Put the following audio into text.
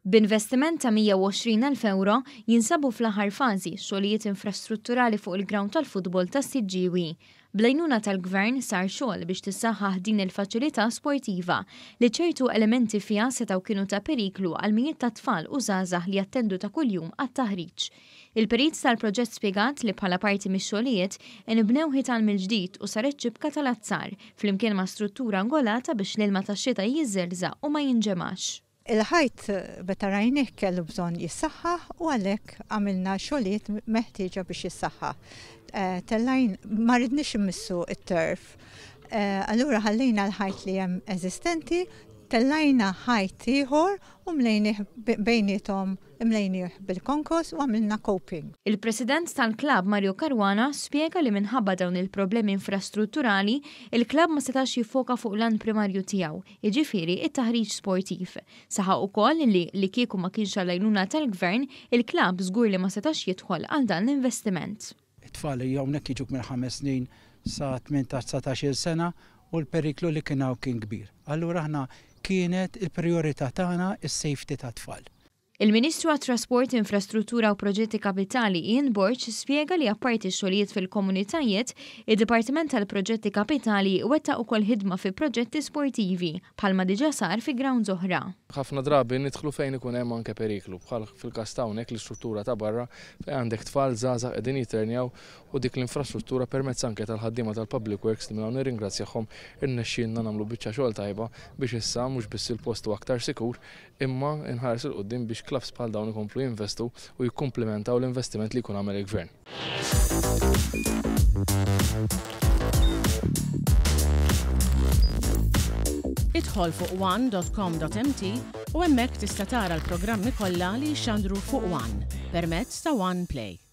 B'investiment ta' 120,000 euro jinsabu fl-aħħar fażi xogħlijiet infrastrutturali fuq il-ground tal-futbol tas-Siġġiewi. Bl-għajnuna tal-Gvern sar xogħol biex tissaħħaħ din il-faċilità sportiva li ċertu elementi fiha setgħu kienu ta' periklu għal mijiet ta' tfal u żgħażagħ li jattendu ta' kuljum għat-taħriġ. Il-perits tal-proġett spjegat li bħala parti mix-xogħlijiet inbnew ħitan mill-ġdid u saret ċibka tal-azzar flimkien ma' struttura angolata biex l-ilma tax-xita jiżżerżaq u ma jinġemax. Il-ħajt betarajnih kellu bżonn jissaħħaħ u għalhekk għamilna xogħlijiet meħtieġa biex jissaħħaħ. Tellajn ma ridniex immissu it-turf. Allura ħallejna l-ħajt li hemm eżistenti, tellajna ħajt ieħor u mlejnih bejnietom imlejnih bil-konkos u għamilna coping. Il-President tal-Klabb Mario Caruana spjega li minħabba dawn il-problemi infrastrutturali, il-klabb ma setax jiffoka fuq l-an primarju tiegħu, jiġifieri it-taħriġ sportiv. Saħaq ukoll li kieku ma kienx għall-għajnuna tal-Gvern, il-klabb żgur li ma setax jidħol għal dan l-investiment. It-tfal hawnhekk jiġuk minn 5 snin sa 18-19 sena u l-periklu li kien kbir. Allura aħna kienet il-priorità tagħna is-safety tat-tfal. Il-Ministru għat-Trasport, Infrastruttura u Proġetti Kapitali Ian Borch spjega li apparti xogħlijiet fil-komunitajiet, id-Dipartiment tal-Proġetti Kapitali wettaq ukoll ħidma fi proġetti sportivi bħalma diġà sar fi grounds oħra. Ħafna drabi nidħlu fejn ikun hemm anke periklu, bħal fil-każ hawnhekk l-istruttura ta' barra fejn għandek tfal żgħażagħ qegħdin jitrenjaw u dik l-infrastruttura permezz anke tal-ħaddiema tal-Public Works li minn nirringrazzjahom irnexxielna nagħmlu biċċa xogħol tajba biex issa mhux biss il-post aktar sikur imma inħares il qudiem biex klabs bħal dawn ikomplu jinvestu u jikkumplementaw l-investiment li jkun għamel il-Gvern. Idħol fuq one.com.mt u hemmhekk tista' tara l-programmi kollha li jxandru fuq One permezz ta' One Play.